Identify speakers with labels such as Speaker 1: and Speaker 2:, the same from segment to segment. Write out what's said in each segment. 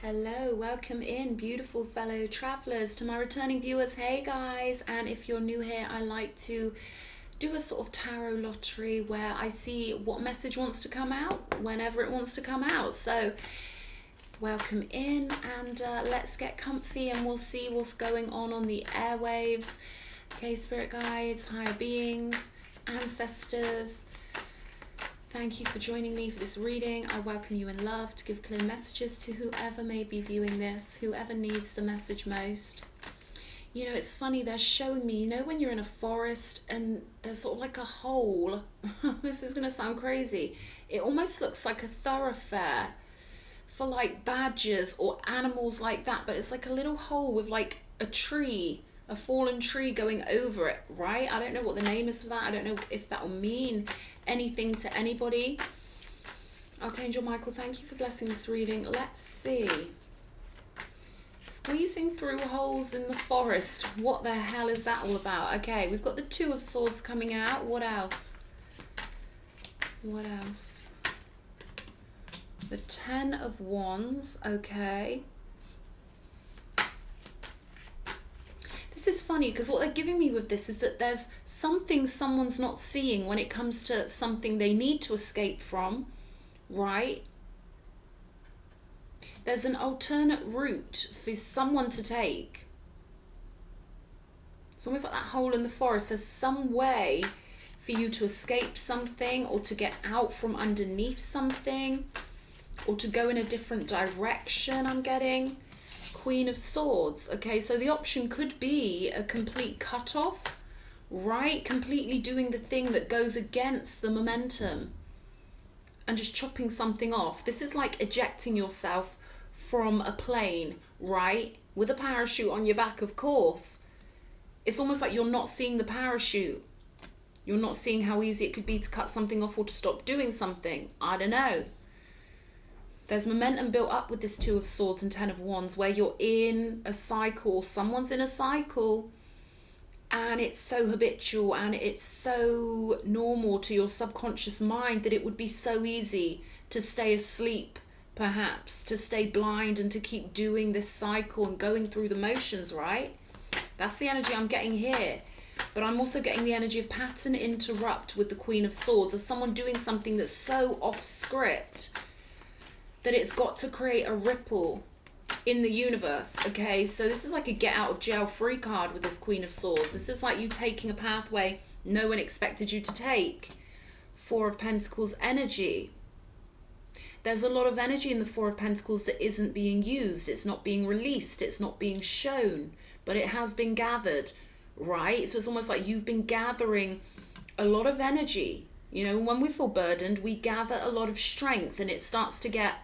Speaker 1: Hello, welcome in, beautiful fellow travelers, to my returning viewers. Hey guys, and if you're new here, I like to do a sort of tarot lottery where I see what message wants to come out whenever it wants to come out. So welcome in, and let's get comfy and we'll see what's going on the airwaves. Okay, spirit guides, higher beings, ancestors, thank you for joining me for this reading. I welcome you in love to give clear messages to whoever may be viewing this, whoever needs the message most. You know, it's funny, they're showing me, you know, when you're in a forest and there's sort of like a hole. This is going to sound crazy. It almost looks like a thoroughfare for like badgers or animals like that, but it's like a little hole with like a tree, a fallen tree going over it, right? I don't know what the name is for that. I don't know if that will mean anything to anybody. Archangel Michael, thank you for blessing this reading. Let's see. Squeezing through holes in the forest. What the hell is that all about? Okay, we've got the Two of Swords coming out. What else? What else? The Ten of Wands. Okay. This is funny because what they're giving me with this is that there's something someone's not seeing when it comes to something they need to escape from, right? There's an alternate route for someone to take. It's almost like that hole in the forest. There's some way for you to escape something, or to get out from underneath something, or to go in a different direction, I'm getting. Queen of Swords. Okay, so the option could be a complete cut-off, right? Completely doing the thing that goes against the momentum and just chopping something off. This is like ejecting yourself from a plane, right? With a parachute on your back, of course. It's almost like you're not seeing the parachute. You're not seeing how easy it could be to cut something off or to stop doing something. I don't know. There's momentum built up with this Two of Swords and Ten of Wands where you're in a cycle, someone's in a cycle, and it's so habitual and it's so normal to your subconscious mind that it would be so easy to stay asleep, perhaps, to stay blind and to keep doing this cycle and going through the motions, right? That's the energy I'm getting here. But I'm also getting the energy of pattern interrupt with the Queen of Swords, of someone doing something that's so off script that it's got to create a ripple in the universe. Okay, so this is like a get out of jail free card with this Queen of Swords. This is like you taking a pathway no one expected you to take. Four of Pentacles energy. There's a lot of energy in the Four of Pentacles that isn't being used. It's not being released. It's not being shown, but it has been gathered, right? So it's almost like you've been gathering a lot of energy. You know, when we feel burdened, we gather a lot of strength, and it starts to get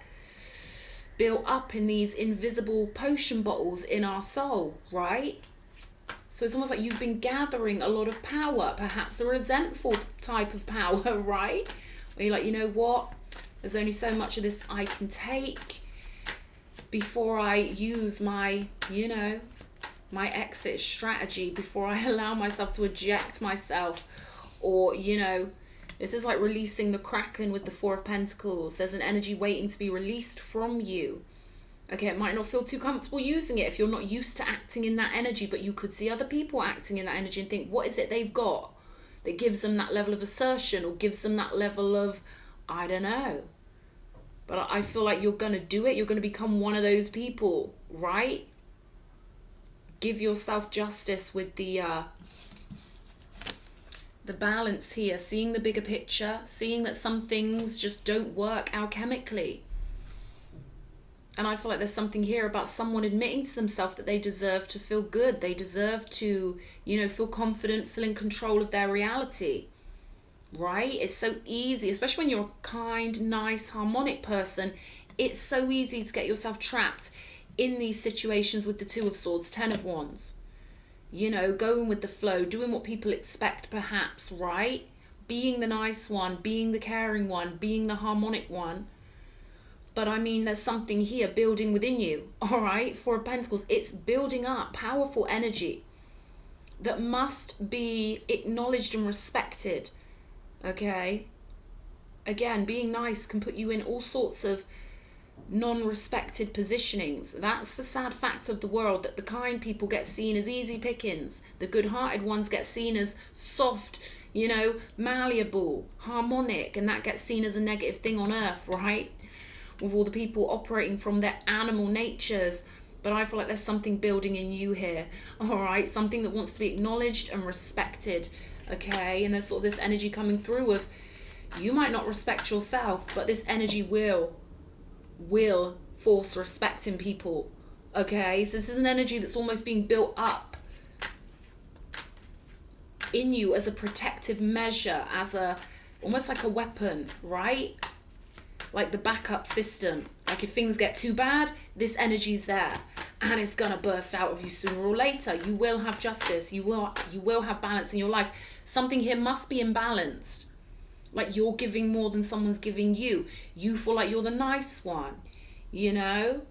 Speaker 1: built up in these invisible potion bottles in our soul, right? So it's almost like you've been gathering a lot of power, perhaps a resentful type of power, right? Where you're like, you know what? There's only so much of this I can take before I use my, you know, my exit strategy, before I allow myself to eject myself, or, you know, this is like releasing the Kraken with the Four of Pentacles. There's an energy waiting to be released from you. Okay, it might not feel too comfortable using it if you're not used to acting in that energy, but you could see other people acting in that energy and think, what is it they've got that gives them that level of assertion, or gives them that level of, I don't know. But I feel like you're going to do it. You're going to become one of those people, right? Give yourself justice with the balance here, seeing the bigger picture, seeing that some things just don't work alchemically. And I feel like there's something here about someone admitting to themselves that they deserve to feel good. They deserve to, you know, feel confident, feel in control of their reality, right? It's so easy, especially when you're a kind, nice, harmonic person. It's so easy to get yourself trapped in these situations with the Two of Swords, Ten of Wands. You know, going with the flow, doing what people expect perhaps, right? Being the nice one, being the caring one, being the harmonic one. But I mean, there's something here building within you, all right? Four of Pentacles, it's building up powerful energy that must be acknowledged and respected, okay? Again, being nice can put you in all sorts of non-respected positionings. That's the sad fact of the world, that the kind people get seen as easy pickings. The good-hearted ones get seen as soft, you know, malleable, harmonic, and that gets seen as a negative thing on earth, right? With all the people operating from their animal natures. But I feel like there's something building in you here, all right? Something that wants to be acknowledged and respected, okay? And there's sort of this energy coming through of, you might not respect yourself, but this energy will force respect in people, okay? So this is an energy that's almost being built up in you as a protective measure, as a, almost like a weapon, right? Like the backup system. Like if things get too bad, this energy's there and it's gonna burst out of you sooner or later. You will have justice. You will have balance in your life. Something here must be imbalanced. Like you're giving more than someone's giving you. You feel like you're the nice one, you know?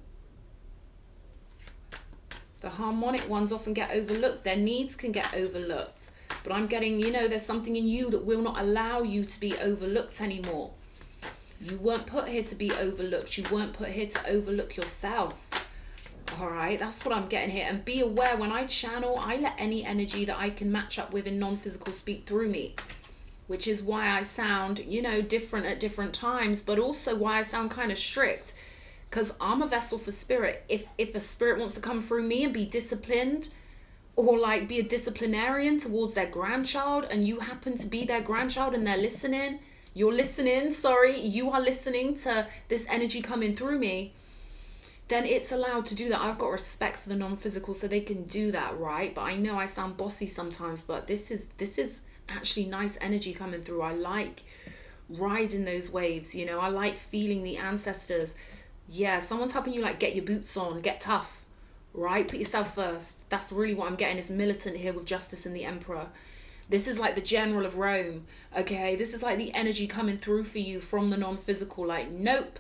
Speaker 1: The harmonic ones often get overlooked. Their needs can get overlooked. But I'm getting, you know, there's something in you that will not allow you to be overlooked anymore. You weren't put here to be overlooked. You weren't put here to overlook yourself. All right, that's what I'm getting here. And be aware, when I channel, I let any energy that I can match up with in non-physical speak through me. Which is why I sound, you know, different at different times, but also why I sound kind of strict. Because I'm a vessel for spirit. If a spirit wants to come through me and be disciplined, or like be a disciplinarian towards their grandchild, and you happen to be their grandchild and they're listening, you are listening to this energy coming through me, then it's allowed to do that. I've got respect for the non-physical so they can do that, right? But I know I sound bossy sometimes, but this is actually nice energy coming through. I like riding those waves, you know. I like feeling the ancestors. Yeah, someone's helping you like get your boots on, get tough, right? Put yourself first. That's really what I'm getting, is militant here with Justice and the Emperor. This is like the general of Rome, okay? This is like the energy coming through for you from the non-physical. Like, nope.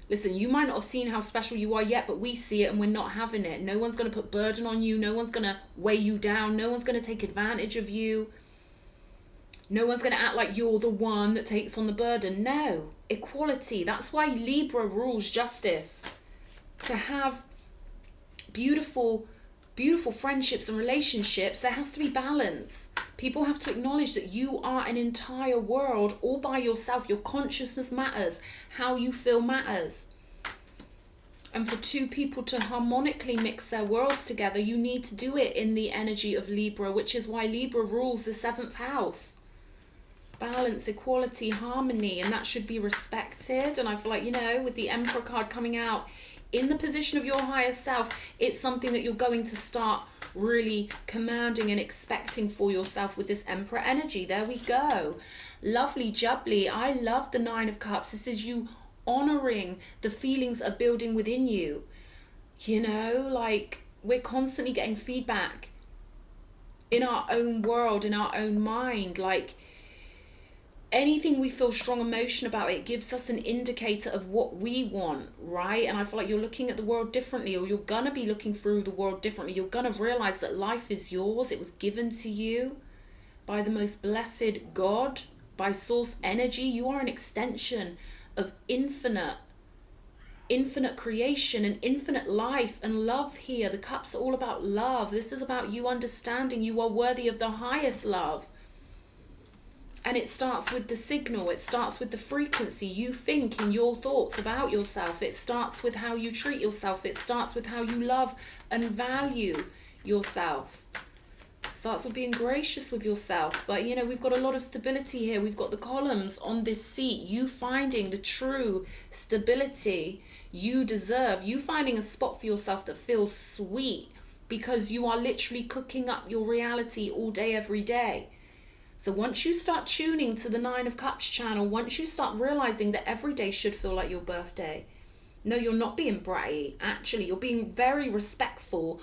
Speaker 1: Listen, you might not have seen how special you are yet, but we see it and we're not having it. No one's going to put burden on you. No one's going to weigh you down. No one's going to take advantage of you. No one's going to act like you're the one that takes on the burden. No. Equality. That's why Libra rules justice. To have beautiful friendships and relationships, there has to be balance. People have to acknowledge that you are an entire world all by yourself. Your consciousness matters. How you feel matters. And for two people to harmonically mix their worlds together, you need to do it in the energy of Libra, which is why Libra rules the 7th house. Balance, equality, harmony, and that should be respected. And I feel like, you know, with the Emperor card coming out, in the position of your higher self, it's something that you're going to start really commanding and expecting for yourself with this Emperor energy. There we go. Lovely jubbly. I love the 9 of Cups. This is you honoring the feelings that are building within you. You know, like we're constantly getting feedback in our own world, in our own mind. Like anything we feel strong emotion about, it gives us an indicator of what we want, right? And I feel like you're looking at the world differently, or you're gonna be looking through the world differently. You're gonna realize that life is yours. It was given to you by the most blessed God, by source energy. You are an extension of infinite creation and infinite life and love here. The cups are all about love. This is about you understanding you are worthy of the highest love. And it starts with the signal. It starts with the frequency you think in your thoughts about yourself. It starts with how you treat yourself. It starts with how you love and value yourself. It starts with being gracious with yourself. But, you know, we've got a lot of stability here. We've got the columns on this seat. You finding the true stability you deserve. You finding a spot for yourself that feels sweet because you are literally cooking up your reality all day, every day. So once you start tuning to the 9 of Cups channel, once you start realizing that every day should feel like your birthday. No, you're not being bratty. Actually, you're being very respectful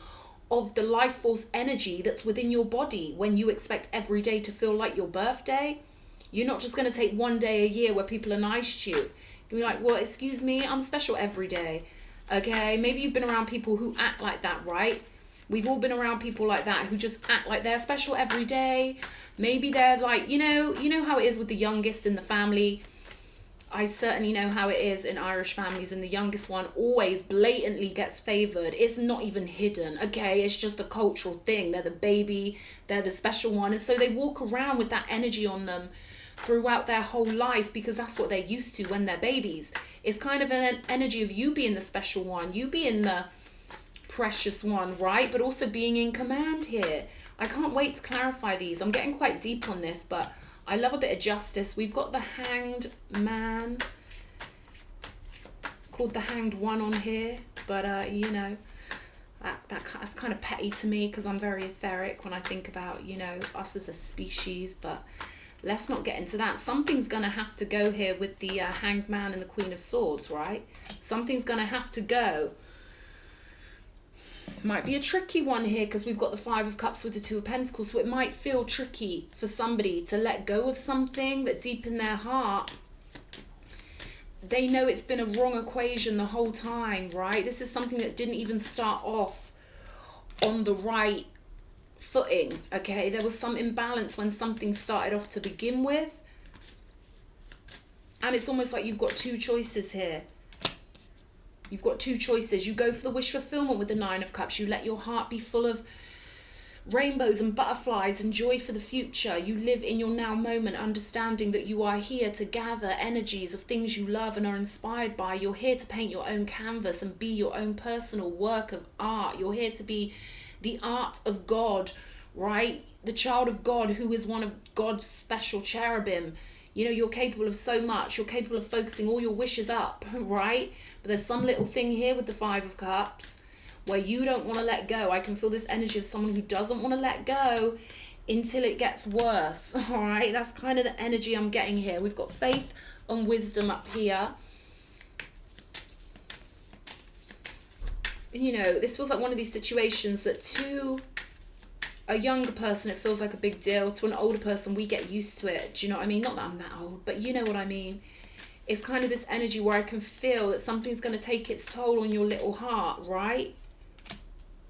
Speaker 1: of the life force energy that's within your body. When you expect every day to feel like your birthday, you're not just going to take one day a year where people are nice to you. You'll be like, well, excuse me, I'm special every day. Okay, maybe you've been around people who act like that, right? We've all been around people like that who just act like they're special every day. Maybe they're like, you know how it is with the youngest in the family. I certainly know how it is in Irish families, and the youngest one always blatantly gets favoured. It's not even hidden, okay? It's just a cultural thing. They're the baby, they're the special one, and so they walk around with that energy on them throughout their whole life, because that's what they're used to when they're babies. It's kind of an energy of you being the special one, you being the precious one, right? But also being in command here. I can't wait to clarify these. I'm getting quite deep on this, but I love a bit of justice. We've got the Hanged Man, called the Hanged One on here, but you know, that's kind of petty to me, because I'm very etheric when I think about, you know, us as a species. But let's not get into that. Something's gonna have to go here with the Hanged Man and the Queen of Swords, right? Something's gonna have to go. Might be a tricky one here, because we've got the Five of Cups with the Two of Pentacles, so it might feel tricky for somebody to let go of something that deep in their heart they know it's been a wrong equation the whole time, right? This is something that didn't even start off on the right footing, okay? There was some imbalance when something started off to begin with, and it's almost like you've got two choices here. You've got two choices. You go for the wish fulfillment with the Nine of Cups. You let your heart be full of rainbows and butterflies and joy for the future. You live in your now moment, understanding that you are here to gather energies of things you love and are inspired by. You're here to paint your own canvas and be your own personal work of art. You're here to be the art of God, right? The child of God, who is one of God's special cherubim. You know, you're capable of so much. You're capable of focusing all your wishes up, right? But there's some little thing here with the Five of Cups where you don't want to let go. I can feel this energy of someone who doesn't want to let go until it gets worse, all right? That's kind of the energy I'm getting here. We've got faith and wisdom up here. You know, this feels like one of these situations that to a younger person it feels like a big deal. To an older person, we get used to it. Do you know what I mean? Not that I'm that old, but you know what I mean. It's kind of this energy where I can feel that something's going to take its toll on your little heart, right?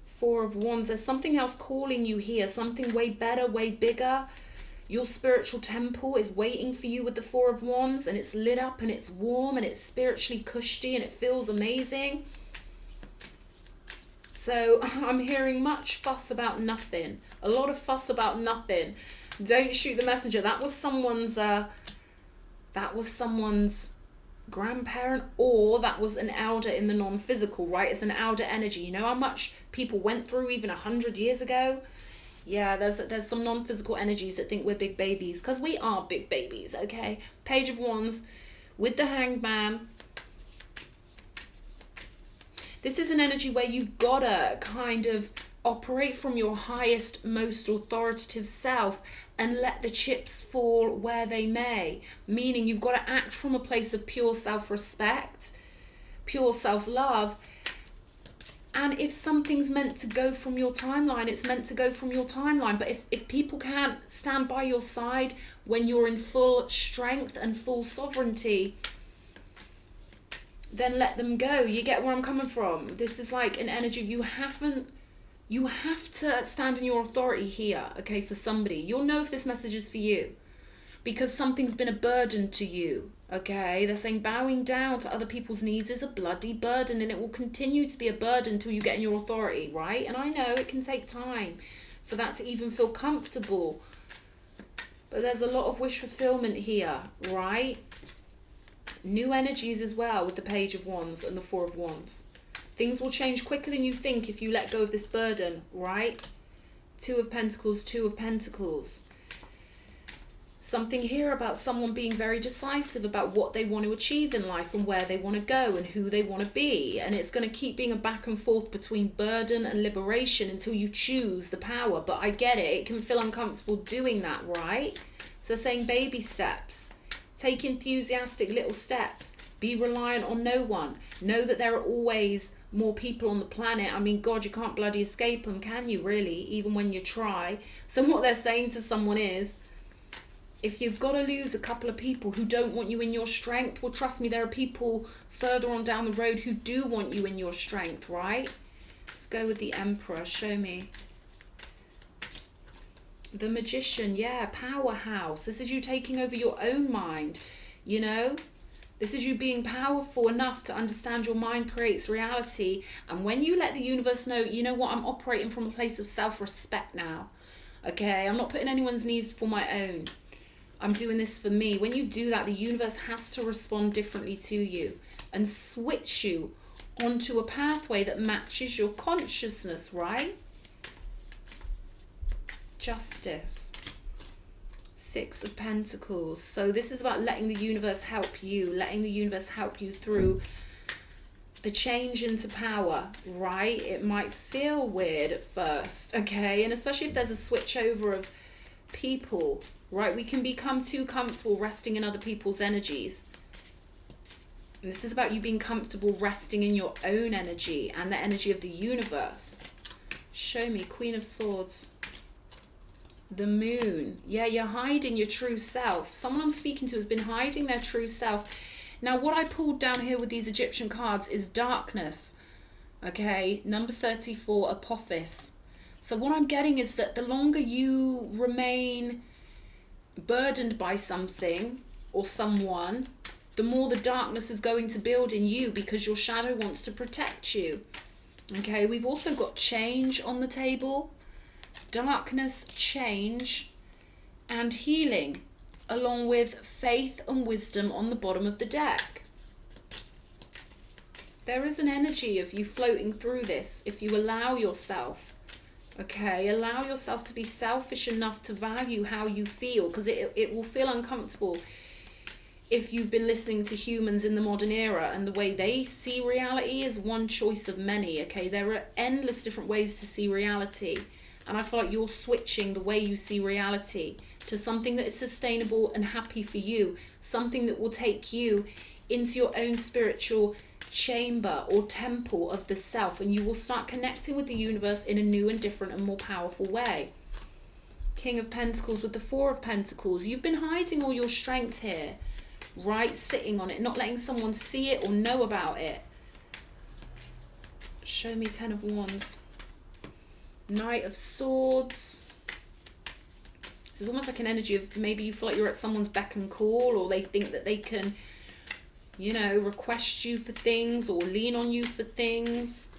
Speaker 1: Four of Wands. There's something else calling you here, something way better, way bigger. Your spiritual temple is waiting for you with the Four of Wands, and it's lit up and it's warm and it's spiritually cushy and it feels amazing. So I'm hearing much fuss about nothing. A lot of fuss about nothing. Don't shoot the messenger. That was someone's grandparent, or that was an elder in the non-physical, right? It's an elder energy. You know how much people went through even 100 years ago? Yeah, there's some non-physical energies that think we're big babies, because we are big babies, okay? Page of Wands with the Hanged Man. This is an energy where you've got to kind of operate from your highest, most authoritative self and let the chips fall where they may. Meaning you've got to act from a place of pure self-respect, pure self-love. And if something's meant to go from your timeline, it's meant to go from your timeline. But if people can't stand by your side when you're in full strength and full sovereignty, then let them go. You get where I'm coming from? This is like an energy you have to stand in your authority here, okay, for somebody. You'll know if this message is for you because something's been a burden to you, okay? They're saying bowing down to other people's needs is a bloody burden, and it will continue to be a burden until you get in your authority, right? And I know it can take time for that to even feel comfortable, but there's a lot of wish fulfillment here, right? New energies as well with the Page of Wands and the Four of Wands. Things will change quicker than you think if you let go of this burden, right? Two of Pentacles, Two of Pentacles. Something here about someone being very decisive about what they want to achieve in life and where they want to go and who they want to be. And it's going to keep being a back and forth between burden and liberation until you choose the power. But I get it. It can feel uncomfortable doing that, right? So saying baby steps. Take enthusiastic little steps. Be reliant on no one. Know that there are always more people on the planet. I mean, God, you can't bloody escape them, can you, really? Even when you try. So what they're saying to someone is, if you've got to lose a couple of people who don't want you in your strength, well, trust me, there are people further on down the road who do want you in your strength, right? Let's go with the Emperor. Show me. The Magician, yeah, powerhouse. This is you taking over your own mind, you know? This is you being powerful enough to understand your mind creates reality. And when you let the universe know, you know what, I'm operating from a place of self-respect now. Okay, I'm not putting anyone's needs before my own. I'm doing this for me. When you do that, the universe has to respond differently to you and switch you onto a pathway that matches your consciousness, right? Justice. 6 of Pentacles. So this is about letting the universe help you, letting the universe help you through the change into power, right? It might feel weird at first, okay? And especially if there's a switch over of people, right? We can become too comfortable resting in other people's energies. And this is about you being comfortable resting in your own energy and the energy of the universe. Show me, Queen of Swords. The Moon. Yeah, you're hiding your true self. Someone I'm speaking to has been hiding their true self. Now, what I pulled down here with these Egyptian cards is darkness. Okay, number 34, Apophis. So what I'm getting is that the longer you remain burdened by something or someone, the more the darkness is going to build in you because your shadow wants to protect you. Okay, we've also got change on the table. Darkness, change, and healing, along with faith and wisdom on the bottom of the deck. There is an energy of you floating through this if you allow yourself, okay? Allow yourself to be selfish enough to value how you feel, because it will feel uncomfortable if you've been listening to humans in the modern era and the way they see reality is one choice of many, okay? There are endless different ways to see reality. And I feel like you're switching the way you see reality to something that is sustainable and happy for you. Something that will take you into your own spiritual chamber or temple of the self. And you will start connecting with the universe in a new and different and more powerful way. King of Pentacles with the 4 of Pentacles. You've been hiding all your strength here, right? Sitting on it, not letting someone see it or know about it. Show me 10 of Wands. Knight of Swords. This is almost like an energy of maybe you feel like you're at someone's beck and call, or they think that they can, you know, request you for things or lean on you for things.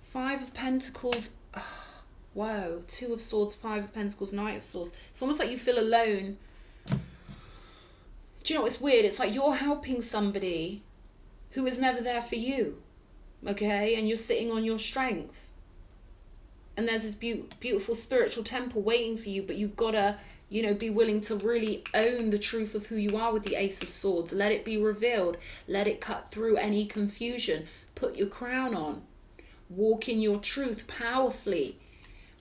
Speaker 1: 5 of Pentacles. Oh, whoa. 2 of Swords, 5 of Pentacles, Knight of Swords. It's almost like you feel alone. Do you know what's weird? It's like you're helping somebody who is never there for you, okay? And you're sitting on your strength. And there's this beautiful spiritual temple waiting for you, but you've got to, you know, be willing to really own the truth of who you are with the Ace of Swords. Let it be revealed. Let it cut through any confusion. Put your crown on. Walk in your truth powerfully.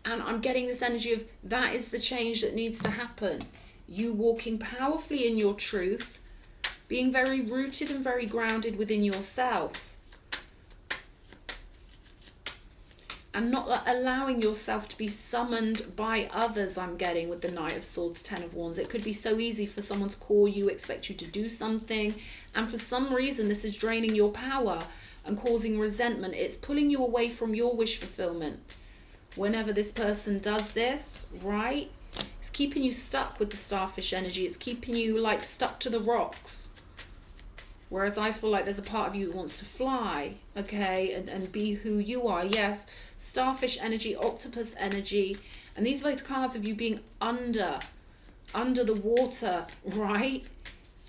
Speaker 1: And I'm getting this energy of that is the change that needs to happen. You walking powerfully in your truth, being very rooted and very grounded within yourself. And not allowing yourself to be summoned by others, I'm getting with the Knight of Swords, 10 of Wands. It could be so easy for someone to call you, expect you to do something. And for some reason, this is draining your power and causing resentment. It's pulling you away from your wish fulfillment. Whenever this person does this, right? It's keeping you stuck with the starfish energy. It's keeping you like stuck to the rocks. Whereas I feel like there's a part of you that wants to fly, okay, and be who you are. Yes, starfish energy, octopus energy. And these are both cards of you being under the water, right?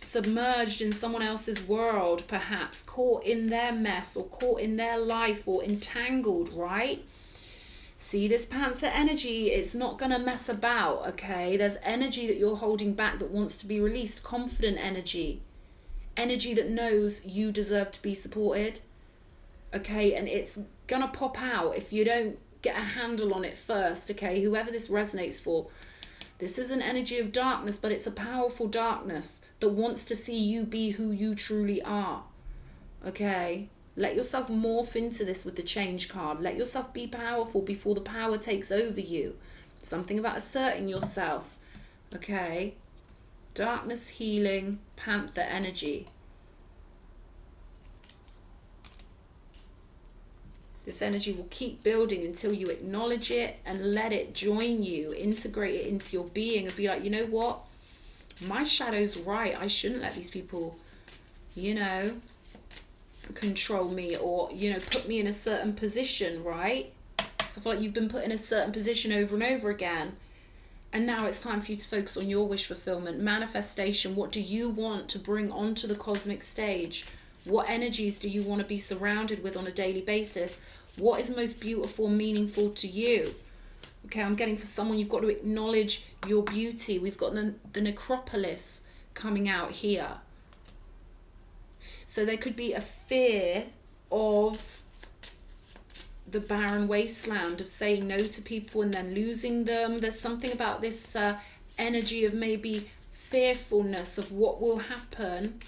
Speaker 1: Submerged in someone else's world, perhaps. Caught in their mess or caught in their life or entangled, right? See, this Panther energy, it's not going to mess about, okay? There's energy that you're holding back that wants to be released. Confident energy. Energy that knows you deserve to be supported, okay? And it's gonna pop out if you don't get a handle on it first, okay? Whoever this resonates for, this is an energy of darkness, but it's a powerful darkness that wants to see you be who you truly are, okay? Let yourself morph into this with the change card. Let yourself be powerful before the power takes over you. Something about asserting yourself, okay? Darkness, healing, Panther energy. This energy will keep building until you acknowledge it and let it join you, integrate it into your being and be like, you know what? My shadow's right. I shouldn't let these people you know, control me, or, you know, put me in a certain position, right? So I feel like you've been put in a certain position over and over again. And now it's time for you to focus on your wish fulfillment, manifestation. What do you want to bring onto the cosmic stage? What energies do you want to be surrounded with on a daily basis? What is most beautiful, meaningful to you? Okay, I'm getting for someone, you've got to acknowledge your beauty. We've got the necropolis coming out here. So there could be a fear of the barren wasteland, of saying no to people and then losing them. There's something about this energy of maybe fearfulness of what will happen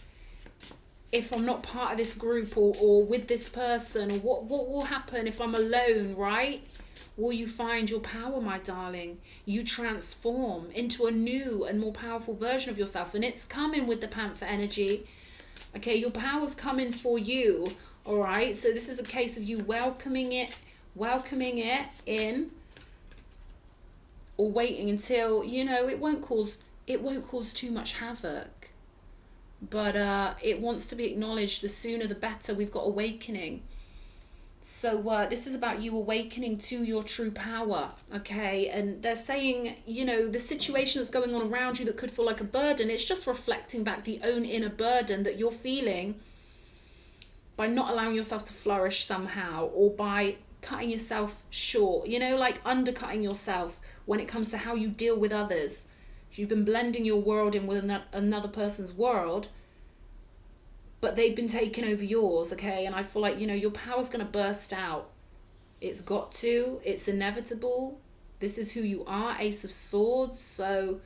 Speaker 1: if I'm not part of this group, or with this person, or what will happen if I'm alone, right? Will you find your power, my darling? You transform into a new and more powerful version of yourself, and it's coming with the Panther energy. Okay, your power's coming for you, all right? So this is a case of you welcoming it in, or waiting until, you know, it won't cause too much havoc. But it wants to be acknowledged. The sooner the better. We've got awakening. So this is about you awakening to your true power, okay? And they're saying, you know, the situation that's going on around you that could feel like a burden, it's just reflecting back the own inner burden that you're feeling by not allowing yourself to flourish somehow, or by cutting yourself short, you know, like undercutting yourself when it comes to how you deal with others. You've been blending your world in with another person's world, but they've been taking over yours, okay? And I feel like, you know, your power's going to burst out. It's got to. It's inevitable. This is who you are, Ace of Swords. So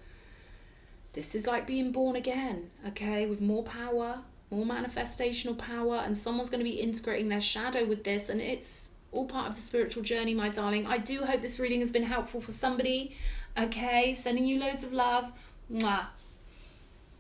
Speaker 1: this is like being born again, okay? With more power, more manifestational power, and someone's going to be integrating their shadow with this, and it's all part of the spiritual journey, my darling. I do hope this reading has been helpful for somebody. Okay, sending you loads of love. Mwah.